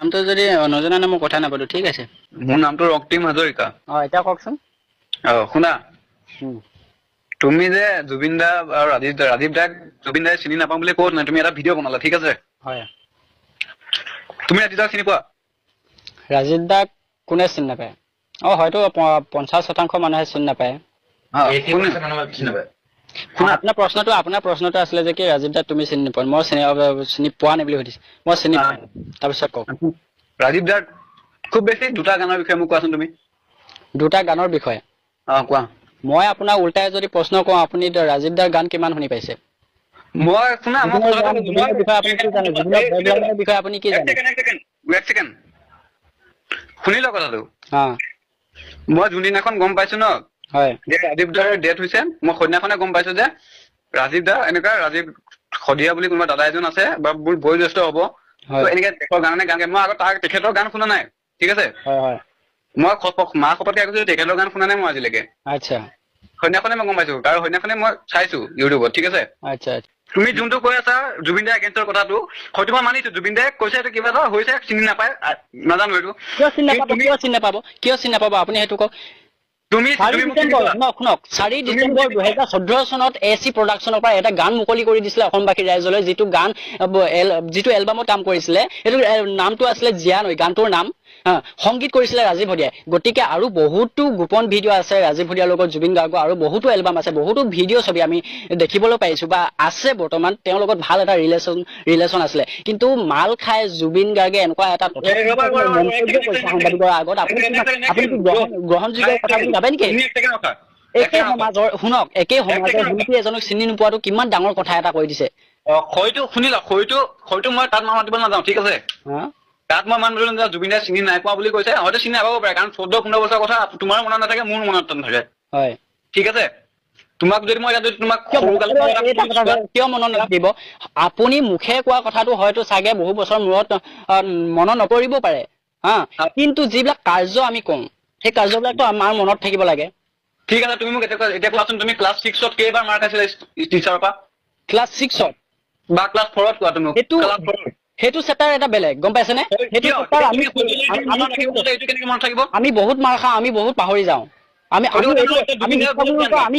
নামটো যদি নজনা মই কথা নাপাতো ঠিক আছে মোৰ নামটো ৰক্তিম হাজৰিকা এতিয়া কওকচোন শুনা তুমি যে জুবিন দা আৰু ৰাজীৱ দাক জুবিন দাই চিনি নাপাওঁ বুলি ক'ত নাই তুমি এটা ভিডিঅ' বনালা ঠিক আছে হয় তুমি ৰাজীৱ দাক চিনি পোৱা ৰাজীৱ দাক কোনে চিনি নাপায় হয়তো 50% মানুহে চিনি নাপায় আপোনাৰ প্ৰশ্নটো আছিলে যে কি ৰাজীৱ দাক তুমি চিনি নোপোৱা মই চিনি পোৱা নাই বুলি সুধিছে মই চিনি পাওঁ তাৰপিছত কওক ৰাজীৱ দাৰ খুব বেছি দুটা গানৰ বিষয়ে মোক কোৱাচোন তুমি দুটা গানৰ বিষয়ে কোৱা মই আপোনাক উল্টাই যদি প্ৰশ্ন কওঁ আপুনি ৰাজীৱ দাৰ গান কিমান শুনি পাইছে মই শুনা বিষয়ে আপুনি কি জানে শুনি লওক কথাটো মই যোনদিনাখন গম পাইছো ন হয় যে ৰাজীৱ দাৰ ডেথ হৈছে মই সেইদিনাখনে গম পাইছো যে ৰাজীৱ দা এনেকুৱা ৰাজীৱ শদিয়া বুলি কোনোবা দাদা এজন আছে বা মোৰ বয়োজ্যেষ্ঠ হ'ব এনেকে দেশৰ গানে গান গায় মই আগত তেখেতৰ গান শুনা নাই ঠিক আছে মই মা শপতকে কৈছো তেখেতৰ গান শুনা নাই মই আজিলৈকে আচ্ছা সেইদিনাখনে মই গম পাইছো আৰু সেইদিনাখনে মই চাইছো ইউটিউবত ঠিক আছে আচ্ছা তুমি যোনটো কৈ আছা জুবিন দাৰ এগেইনষ্টৰ কথাটো হয়তো মই মানিছো জুবিন দাই কৈছে এইটো কিবা এটা হৈছে চিনি নাপায় নাজানো এইটো কিয় চিনি নাপাব আপুনি সেইটো কওক তুমি 4 ডিচেম্বৰ 2014 চনত AC প্ৰডাকশ্যনৰ পৰা এটা গান মুকলি কৰি দিছিলে অসমবাসী ৰাইজলৈ যিটো এলবামত কাম কৰিছিলে সেইটো নামটো আছিলে জিয়া নৈ গানটোৰ নাম সংগীত কৰিছিলে ৰাজীৱ হদিয়াই গতিকে আৰু বহুতো গোপন ভিডিঅ' আছে ৰাজীৱ হদিয়াৰ লগত জুবিন গাৰ্গৰ আৰু বহুতো এলবাম আছে বহুতো ভিডিঅ' ছবি আমি দেখিবলৈ পাইছো বা আছে বৰ্তমান তেওঁৰ লগত ভাল এটা ৰিলেশ্যন আছিলে কিন্তু মাল খাই জুবিন গাৰ্গে এনেকুৱা এটা মন্তব্য কৰিছে সাংবাদিকৰ আগত আপুনি গ্ৰহণযোগ্য কথা বুলি ভাবে নেকি একে সমাজৰ শিল্পী এজনক চিনি নোপোৱাটো কিমান ডাঙৰ কথা এটা কৈ দিছে হয়তো শুনি লওক হয়তো মই তাত মাতিব নাযাওঁ ঠিক আছে তাত মই মানুহ জুবিন দাই চিনি নাই পোৱা বুলি কৈছে হয়তো চিনি নাপাব পাৰে কাৰণ 14-15 বছৰৰ কথা তোমাৰ মনত নাথাকে মোৰ মনত নাথাকে হয় ঠিক আছে তোমাক যদি মই তোমাক কিয় মনত নাথাকিব আপুনি মুখে কোৱা কথাটো হয়তো চাগে বহু বছৰ মূৰত মনত নপৰিব পাৰে কিন্তু যিবিলাক কাৰ্য আমি কওঁ সেই কাৰ্যবিলাকতো আমাৰ মনত থাকিব লাগে ঠিক আছে তুমি মোক এতিয়া কোৱাচোন তুমি ক্লাছ 6ত কেইবাৰ মাৰ খাইছিলা টিচাৰৰ পৰা ক্লাছ 6ত বা ক্লাছ 4ত কোৱা তুমি সেইটো চেপ্টাৰ এটা বেলেগ গম পাইছেনে আমি বহুত মাৰ খাওঁ আমি বহুত পাহৰি যাওঁ আমি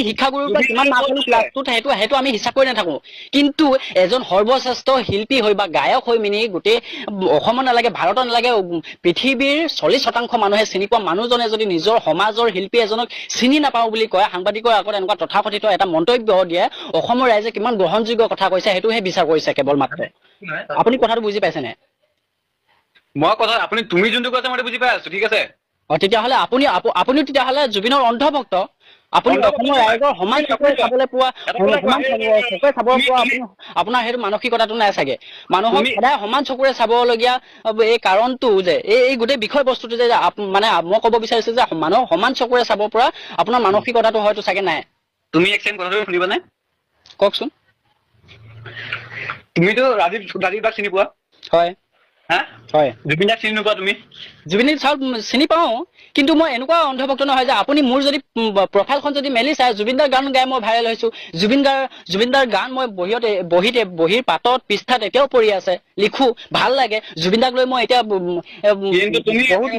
শিক্ষাগুৰুৰ পৰা কিমান মাৰ খালো ক্লাছটোত সেইটো আমি হিচাপ কৰি নাথাকো কিন্তু এজন সৰ্বশ্ৰেষ্ঠ শিল্পী হৈ বা গায়ক হৈ মিনি গোটেই অসমৰ নালাগে ভাৰতৰ নালাগে পৃথিৱীৰ 40% মানুহে চিনি পোৱা মানুহজনে যদি নিজৰ সমাজৰ শিল্পী এজনক চিনি নাপাওঁ বুলি কয় সাংবাদিকৰ আগত এনেকুৱা তথাকথিত এটা মন্তব্য দিয়ে অসমৰ ৰাইজে কিমান গ্ৰহণযোগ্য কথা কৈছে সেইটোহে বিচাৰ কৰিছে কেৱল মাত্ৰ আপুনি কথাটো বুজি পাইছেনে মই কথা তুমি যোনটো কৈছা মই বুজি পাই আছো ঠিক আছে তেতিয়াহ'লে আপুনি তেতিয়াহ'লে জুবিনৰ অন্ধভক্ত আপুনি অসমৰ ৰাইজৰ সমান চকুৰে চাবলৈ পোৱা আপোনাৰ সেইটো মানসিকতাটো নাই চাগে মানুহক সদায় সমান চকুৰে চাবলগীয়া এই কাৰণটো যে এই গোটেই বিষয় বস্তুটো যে মানে মই ক'ব বিচাৰিছো যে মানুহক সমান চকুৰে চাব পৰা আপোনাৰ মানসিকতাটো হয়তো চাগে নাই তুমি এক ছেকেণ্ড কথাটো শুনিবানে কওকচোন তুমিতো ৰাজীৱ দাক চিনি পোৱা হয় হয় জুবিন দাক চিনি নোপোৱা তুমি জুবিন দাক চিনি পাওঁ কিন্তু মই এনেকুৱা অন্ধভক্ত নহয় যে আপুনি মোৰ যদি প্ৰফাইলখন যদি মেলি চাই জুবিন দাৰ গান গাই মই ভাইৰেল হৈছো জুবিন দাৰ গান মই বহীৰ পাতত পৃষ্ঠাত এতিয়াও পৰি আছে লিখো ভাল লাগে জুবিন দাক লৈ মই এতিয়া বহুত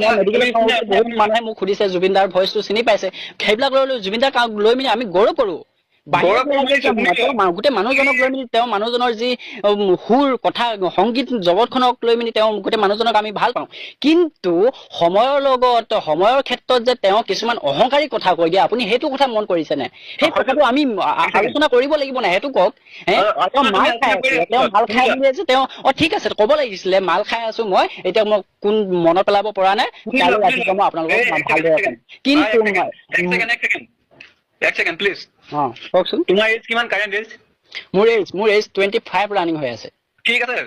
মানুহে মোক সুধিছে জুবিন দাৰ ভইচটো চিনি পাইছে সেইবিলাক লৈ জুবিন দাক লৈ মেলি আমি গৌৰৱ কৰো গোটেই মানুহজনক লৈ মেলি তেওঁ মানুহজনৰ যি সুৰ কথা সংগীত জগতখনক লৈ মেলি তেওঁ গোটেই মানুহজনক আমি ভাল পাওঁ কিন্তু সময়ৰ ক্ষেত্ৰত যে তেওঁ কিছুমান অহংকাৰী কথা কৈ দিয়ে আপুনি সেইটো কথা মন কৰিছেনে সেই কথাটো আমি আলোচনা কৰিব লাগিব নাই সেইটো কওক তেওঁ মাল খাই দিয়ে যে তেওঁ ঠিক আছে ক'ব লাগিছিলে মাল খাই আছো মই এতিয়া মই কোন মনত পেলাব পৰা নাই কাইলৈ ৰাতিপুৱা মই আপোনালোকক ভালদৰে ক'ম কিন্তু এক ছেকেণ্ড প্লিজ কওকচোন তোমাৰ এজ কিমান কাৰেণ্ট এজ মোৰ এজ 25 ৰানিং হৈ আছে ঠিক আছে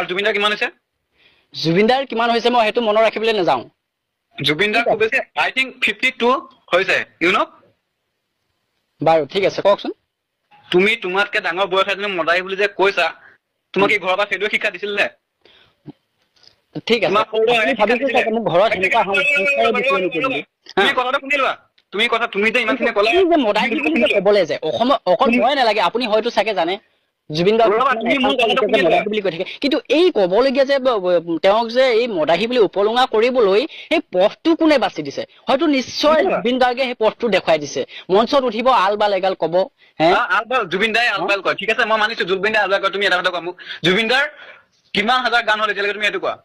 জুবিন দাৰ কিমান হৈছে জুবিন দাৰ কিমান হৈছে মই সেইটো মনত ৰাখিবলৈ নাযাওঁ জুবিন দাৰ খুব বেছি আই থিংক 52 হৈছে বাৰু ঠিক আছে কওকচোন তুমি তোমাতকে ডাঙৰ বয়স এজনী মদাৰী বুলি যে কৈছা তোমাক এই ঘৰৰ পৰা সেইটোৱে শিক্ষা দিছিল নে ঠিক আছে মোক ঘৰত তুমি কথাটো শুনি লোৱা তুমি যে ইমানখিনি ক'লা যে মদাৰী বুলি ক'বলৈ যে অসমৰ অকল মই নালাগে আপুনি হয়তো চাগে জানে জুবিন গাৰ্গ তুমি মোৰ কথাটো শুনি লোৱা। বুলি কৈ থাকে, কিন্তু এই ক'বলগীয়া যে তেওঁক যে এই মদাহী বুলি উপলুঙা কৰিবলৈ সেই পথটো কোনে বাছি দিছে? হয়তো নিশ্চয় জুবিন গাৰ্গে সেই পথটো দেখুৱাই দিছে। মঞ্চত উঠিব আল বাল এগাল কব, আলবাল জুবিন দাই আলবাল কয়, ঠিক আছে মই মানিছো জুবিন দাই আলবাল কয়। তুমি এটা কথা কোৱা মোক, জুবিন দাৰ কিমান হাজাৰ গান হ'ল এতিয়ালৈকে, তুমি এইটো কোৱা।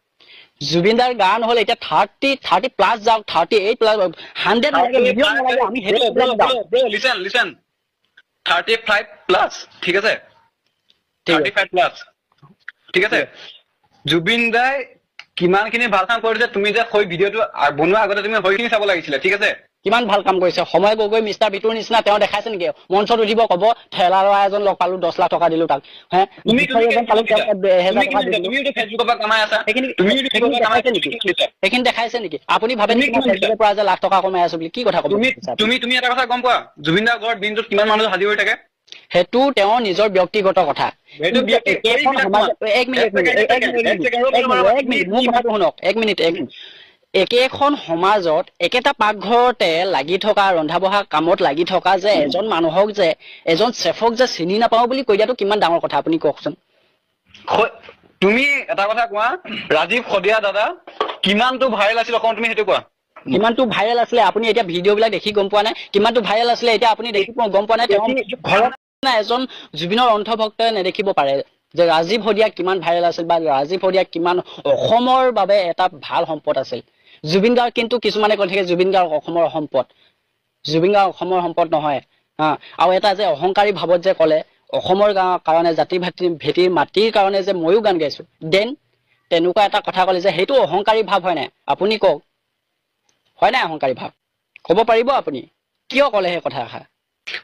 জুবিন দাৰ গান হ'ল এতিয়া 30+ যাওক, 38+, 100 নালাগে, মিলিয়ন নালাগে, আমি লিচেন 35+, ঠিক আছে 35+, ঠিক আছে। জুবিন দাই কিমানখিনি ভাল কাম কৰিছে, তুমি যে হৈ ভিডিঅ'টো বনোৱাৰ আগতে তুমি হৈখিনি চাব লাগিছিলে, ঠিক আছে। কিমান ভাল কাম কৰিছে। সময় গগৈ মিষ্টাৰ বিটুৰ নিচিনা তেওঁ দেখাইছে নেকি? মঞ্চত উঠিব কব ঠেলা ল'ৰা এজন লগ পালো 10 লাখ টকা দিলো তাক, সেইখিনি দেখাইছে নেকি? আপুনি ভাবে ফেচবুকৰ পৰা যে লাখ টকা কমাই আছো বুলি? কি কথা ক'ব? তুমি এটা কথা গম পোৱা, জুবিন দাৰ ঘৰত দিনটোত কিমান মানুহ হাজিৰ হৈ থাকে? সেইটো তেওঁৰ নিজৰ ব্যক্তিগত কথা। এক মিনিট একেখন সমাজত একেটা পাকঘৰতে লাগি থকা, ৰন্ধা বঢ়া কামত লাগি থকা যে এজন মানুহক যে এজন চেফক যে চিনি নাপাও বুলি কৈ দিয়াটো কিমান ডাঙৰ কথা আপুনি কওকচোন। তুমি এটা কথা কোৱা, ৰাজীৱ শদিয়া দাদা কিমানটো ভাইৰেল আছিল অসমত, তুমি সেইটো কোৱা। কিমানটো ভাইৰেল আছিলে আপুনি এতিয়া ভিডিঅ' বিলাক দেখি গম পোৱা নাই? কিমানটো ভাইৰেল আছিলে এতিয়া আপুনি দেখি গম পোৱা নাই? তেওঁ ঘৰত এজন জুবিনৰ অন্ধভক্তই নেদেখিব পাৰে যে ৰাজীৱ শদিয়া কিমান ভাইৰেল আছিল বা ৰাজীৱ শদিয়া কিমান অসমৰ বাবে এটা ভাল সম্পদ আছিল। জুবিন গাৰ্গ কিন্তু কিছুমানে কৈ থাকে জুবিন গাৰ্গ অসমৰ সম্পদ। জুবিন গাৰ্গ অসমৰ সম্পদ নহয়। আৰু এটা যে অহংকাৰী ভাৱত যে ক'লে অসমৰ কাৰণে জাতি ভেটিৰ মাটিৰ কাৰণে যে ময়ো গান গাইছো, তেনেকুৱা এটা কথা ক'লে যে সেইটো অহংকাৰী ভাৱ হয় নাই? আপুনি কওক, হয় নাই অহংকাৰী ভাৱ? ক'ব পাৰিব আপুনি কিয় ক'লে সেই কথাষাৰ?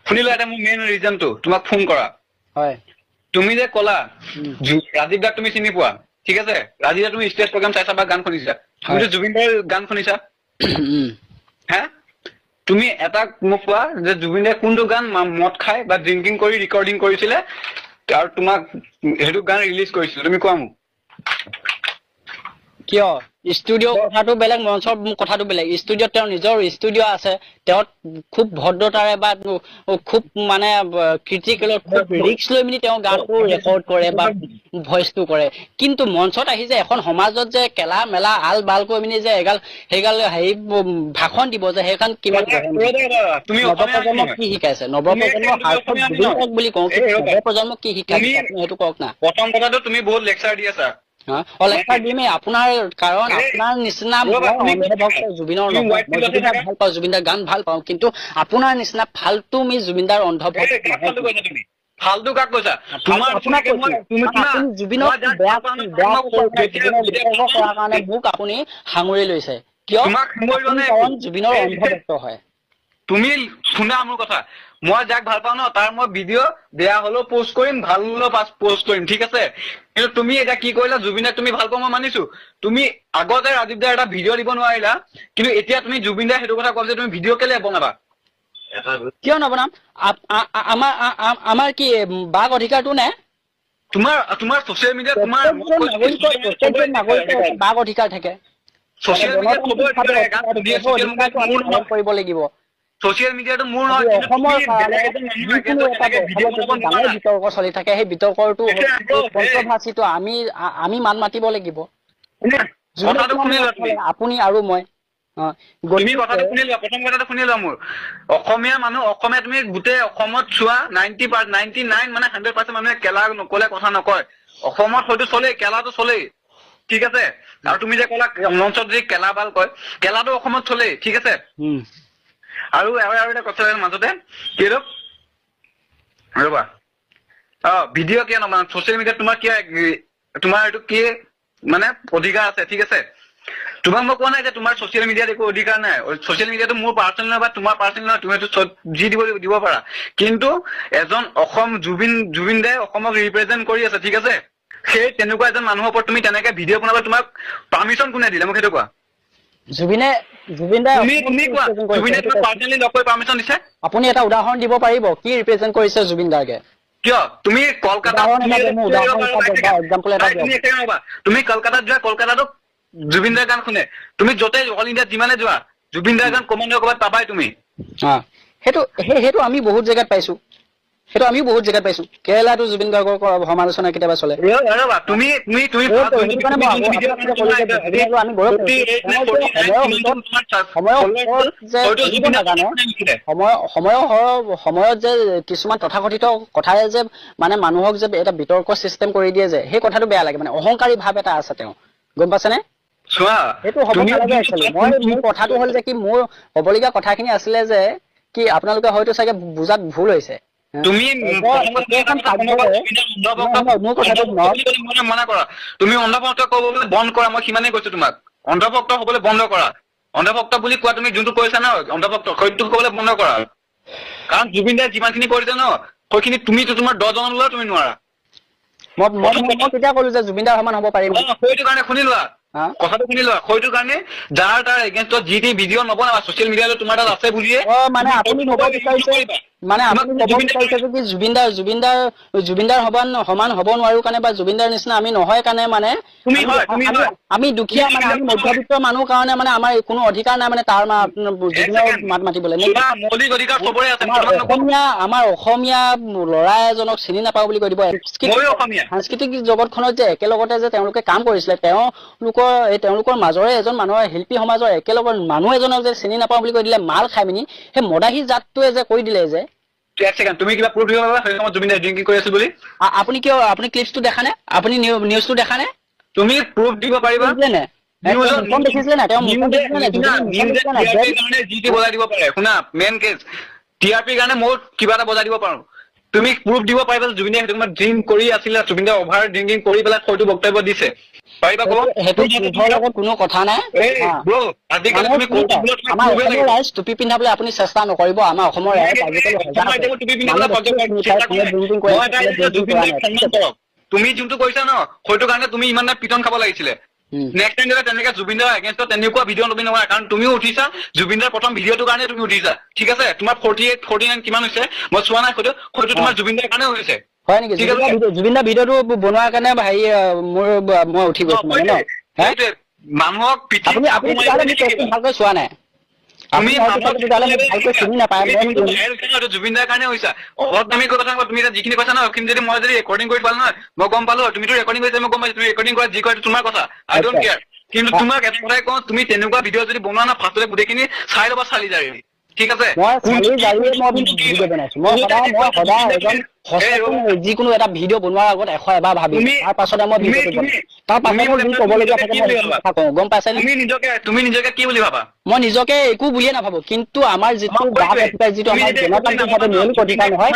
শুনিলো এটা মোৰ মেইন ৰিজনটো তোমাক ফোন কৰা। হয়, তুমি যে ক'লা ৰাজীৱ দাক তুমি চিনি পোৱা, ঠিক আছে। ৰাজীৱ দা তুমি ষ্টেজ প্ৰগ্ৰাম চাইছা বা গান শুনিছা, তুমি জুবিন দাৰ গান শুনিছা? হা, তুমি এটা মোক কোৱা যে জুবিন দাই কোনটো গান মদ খাই বা ড্ৰিংকিং কৰি ৰেকৰ্ডিং কৰিছিলে আৰু তোমাক সেইটো গান ৰিলিজ কৰিছিলে, তুমি কোৱা মোক। কিয়? ষ্টুডিঅ' কথাটো বেলেগ, মঞ্চৰ কথাটো বেলেগ। ষ্টুডিঅ'ত তেওঁৰ নিজৰ ষ্টুডিঅ' আছে, তেওঁ খুব ভদ্ৰতাৰে বা খুব মানে ক্ৰিটিকেলত খুব ৰিস্ক লৈ মেলি তেওঁ গানটো ৰেকৰ্ড কৰে বা ভইচটো কৰে। কিন্তু মঞ্চত আহি যে এখন সমাজত যে কেলা মেলা আল বাল কৈ মেলি যে সেইগাল হেৰি ভাষণ দিব যে সেইখন কিমান নৱপ্ৰজন্মক কি শিকাইছে? নৱপ্ৰজন্মৰ সাৰ্থক জুবিন গাৰ্গ বুলি কওঁ, কিন্তু নৱপ্ৰজন্মক কি শিকাইছে আপুনি সেইটো কওক না। প্ৰথম কথাটো তুমি বহুত লেকচাৰ দি আছা। লেকচাৰ দিমেই আপোনাৰ, কাৰণ আপোনাৰ নিচিনা অন্ধভক্ত জুবিনৰ নহয়। মই জুবিন দাক ভাল পাওঁ, জুবিন দাৰ গান ভাল পাওঁ, কিন্তু আপোনাৰ নিচিনা ফাল্টু মি জুবিন দাৰ অন্ধভক্ত ফাল্টু কাক কৈছা? আপুনি জুবিনক বেয়া কৰাৰ কাৰণে মোক আপুনি সাঙুৰি লৈছে। কিয়? কাৰণ জুবিনৰ অন্ধভক্ত হয়। তুমি শুনা মোৰ কথা, মই যাক ভাল পাওঁ ন তাৰ মই ভিডিঅ' বেয়া হলেও পোষ্ট কৰিম, ভাল হলেও পোষ্ট কৰিম, ঠিক আছে। কিন্তু তুমি এতিয়া কি কৰিলা, জুবিনক তুমি ভাল পোৱা মই মানিছো। তুমি আগতে ৰাজীৱ দাৰ এটা ভিডিঅ' দিব নোৱাৰিলা, কিন্তু এতিয়া তুমি জুবিন দাই সেইটো কথা কোৱা যে তুমি ভিডিঅ' কেলে বনাবা? কিয় নবনাম? আমাৰ কি বাক অধিকাৰটো নাই? তোমাৰ ছচিয়েল মিডিয়াত তোমাৰ বাক অধিকাৰ থাকে। কৰিব লাগিব। ছচিয়েল মিডিয়াটো মোৰ নহয়, অসমৰ ডাঙৰ বিতৰ্ক চলি থাকে, সেই বিতৰ্কটো কন্ট্ৰভাৰ্চিটো আমি মান মাতিব লাগিব। আপুনি আৰু মই তুমি কথাটো শুনি লোৱা, প্ৰথম কথাটো শুনি লোৱা মোৰ। অসমীয়া মানুহ, অসমীয়া তুমি গোটেই অসমত চোৱা 99 মানে 100% মানুহে কেলা নকলে কথা নকয়। অসমত হয়তো চলেই, কেলাটো চলেই, ঠিক আছে। আৰু তুমি যে ক'লা মঞ্চত যদি কেলা বাল কয়, কেলাটো অসমত চলেই, ঠিক আছে। আৰু এটা কথা মাজতে কি ৰবা, ভিডিঅ' কিয় নবনাম? ছচিয়েল মিডিয়াত তোমাৰ কি তোমাৰ এইটো কি মানে অধিকাৰ আছে, ঠিক আছে। তোমাক মই কোৱা নাই যে তোমাৰ ছচিয়েল মিডিয়াত একো অধিকাৰ নাই। ছচিয়েল মিডিয়াটো মোৰ পাৰ্চনেল নহয় বা তোমাৰ পাৰ্চনেল নহয়, তুমি যি দিব পাৰা। কিন্তু এজন জুবিন দাই অসমক ৰিপ্ৰেজেন্ট কৰি আছে, ঠিক আছে। সেই তেনেকুৱা এজন মানুহৰ ওপৰত তুমি তেনেকে ভিডিঅ' বনাব তোমাক পাৰ্মিশন কোনে দিলে মোক সেইটো কোৱা। আপুনি এটা উদাহৰণ দিব পাৰিব কি ৰিপ্ৰেজেন্ট কৰিছে জুবিন গাৰ্গে? কিয়? তুমি কলকাতাত তুমি কলকাতাত যোৱা, কলকাতাতো জুবিন দাৰ গান শুনে। তুমি য'তে অল ইণ্ডিয়াত যিমানে যোৱা জুবিন দাৰ গান কমেণ্ট ক'ৰবাত পাবাই তুমি। সেইটো আমি বহুত জেগাত পাইছো। সেইটো আমিও বহুত জেগাত পাইছো কেৰেলাতো জুবিন গাৰ্গৰ সমালোচনা কেতিয়াবা চলে ৰবা তুমি সময়ত যে কিছুমান তথাকথিত কথাৰে যে মানে মানুহক যে এটা বিতৰ্ক চিষ্টেম কৰি দিয়ে যে সেই কথাটো বেয়া লাগে মানে অহংকাৰী ভাৱ এটা আছে তেওঁ গম পাইছেনে চোৱা সেইটো হ'ব নালাগে একচুৱেলি মোৰ কথাটো হ'ল যে কি মোৰ হ'বলগীয়া কথাখিনি আছিলে যে কি আপোনালোকে হয়তো চাগে বুজাত ভুল হৈছে তুমি মনা কৰা তুমি অন্ধভক্ত ক'বলৈ বন্ধ কৰা মই সিমানেই কৈছো তোমাক অন্ধভক্ত হ'বলৈ বন্ধ কৰা অন্ধভক্ত বুলি কোৱা তুমি যোনটো কৈছা ন অন্ধভক্ত সেইটো ক'বলৈ বন্ধ কৰা কাৰণ জুবিন দাই যিমানখিনি কৰিছে ন সেইখিনি তুমিতো তোমাৰ 10 জনলৈ তুমি নোৱাৰা মই কেতিয়া ক'লো যে জুবিন দাৰ সমান হ'ব পাৰিম সেইটো কাৰণে শুনি লোৱা কথাটো শুনি লোৱা সেইটো কাৰণে যাৰ তাৰ এগেইনষ্টত যি টি ভিডিঅ' নবনাবা ছচিয়েল মিডিয়াত তোমাৰ তাত আছে বুলিয়ে মানে আপুনি ক'ব বিচাৰিছে মানে আপুনি ক'ব বিচাৰিছে যে কি জুবিন দাৰ সমান হ'ব নোৱাৰো কাৰণে বা জুবিন দাৰ নিচিনা আমি নহয় কাৰণে মানে আমি দুখীয়া মানে আমি মধ্যবিত্ত মানুহ কাৰণে মানে আমাৰ কোনো অধিকাৰ নাই মানে তাৰ জুবিনৰ মাত মাতিবলৈ আমাৰ অসমীয়া ল'ৰা এজনক চিনি নাপাওঁ বুলি কৈ দিব সাংস্কৃতিক জগতখনত যে একেলগতে যে তেওঁলোকে কাম কৰিছিলে তেওঁলোকৰ মাজৰে এজন মানুহৰ শিল্পী সমাজৰ একেলগৰ মানুহ এজনক যে চিনি নাপাওঁ বুলি কৈ দিলে মাল খাই মিনি সেই মদাহী জাতটোৱে যে কৈ দিলে যে তুমি কিবা প্ৰুফ দিব পাৰিবা সেই সময়ত জুবিন দাই ড্ৰিংকিং কৰি আছিল বুলি আপুনি কিয় আপুনি ক্লিপছটো দেখা নে আপুনি নিউজটো দেখা নে তুমি প্ৰুফ দিব পাৰিবা নে দেখিছিলে না তেওঁ যি টি বজাই দিব পাৰে শুনা মেইন কেছ টিআৰপিৰ কাৰণে মই কিবা এটা বজাই দিব পাৰো তুমি প্ৰুফ দিব পাৰিবা জুবিন দাই সেইটো সময়ত ড্ৰিংক কৰি আছিলে জুবিন দাই অভাৰ ড্ৰিংকিং কৰি পেলাই হয়তো বক্তব্য দিছে পাৰিবা ক'ব সেইটো লগত কোনো কথা নাই টুপি পিন্ধাবলৈ আপুনি চেষ্টা নকৰিব আমাৰ অসমৰ তুমি যোনটো কৈছা ন সেইটো কাৰণে তুমি ইমান পিটন খাব লাগিছিলে নেক্সট টাইম তেনেকে জুবিন দাৰ এগেইনষ্টত তেনেকুৱা ভিডিঅ' তুমি নোৱাৰা কাৰণ তুমিও উঠিছা জুবিন দাৰ প্ৰথম ভিডিঅ'টোৰ কাৰণে তুমি উঠিছা ঠিক আছে তোমাৰ 48 49 কিমান হৈছে মই চোৱা নাই হয়তো তোমাৰ জুবিন দাৰ কাৰণে হৈছে হয় নেকি জুবিন দাৰ ভিডিঅ'টো বনোৱাৰ কাৰণে হেৰি মই উঠি গৈছো মানে ন মানুহক ভালকৈ চোৱা নাই জুবিন দাৰ কাৰণে হৈছা অলপ দামী কথা তুমি যিখিনি কৈছা ন সেইখিনি যদি মই যদি ৰেকৰ্ডিং কৰি পালো নহয় মই গম পালো তুমিতো ৰেকৰ্ডিং কৰিছা মই গম পাইছো তুমি ৰেকৰ্ডিং কৰা যি কৰে তোমাৰ কথা আই ডোন্ট কেয়াৰ কিন্তু তোমাক এটা কথাই কওঁ তুমি তেনেকুৱা ভিডিঅ' যদি বনোৱা না ফাৰ্ষ্টতে গোটেইখিনি চাই ল'বা চালি জাৰি ঠিক আছে যিকোনো এটা ভিডিঅ' বনোৱাৰ আগত 100 এবাৰ ভাবি তাৰ পাছতে মই গম পাইছা তুমি নিজকে কি বুলি ভাবা মই নিজকে একো বুলিয়ে নাভাবো কিন্তু আমাৰ যিটো আমাৰ জনতান্ত্ৰিক মেইন অধিকাৰ নহয়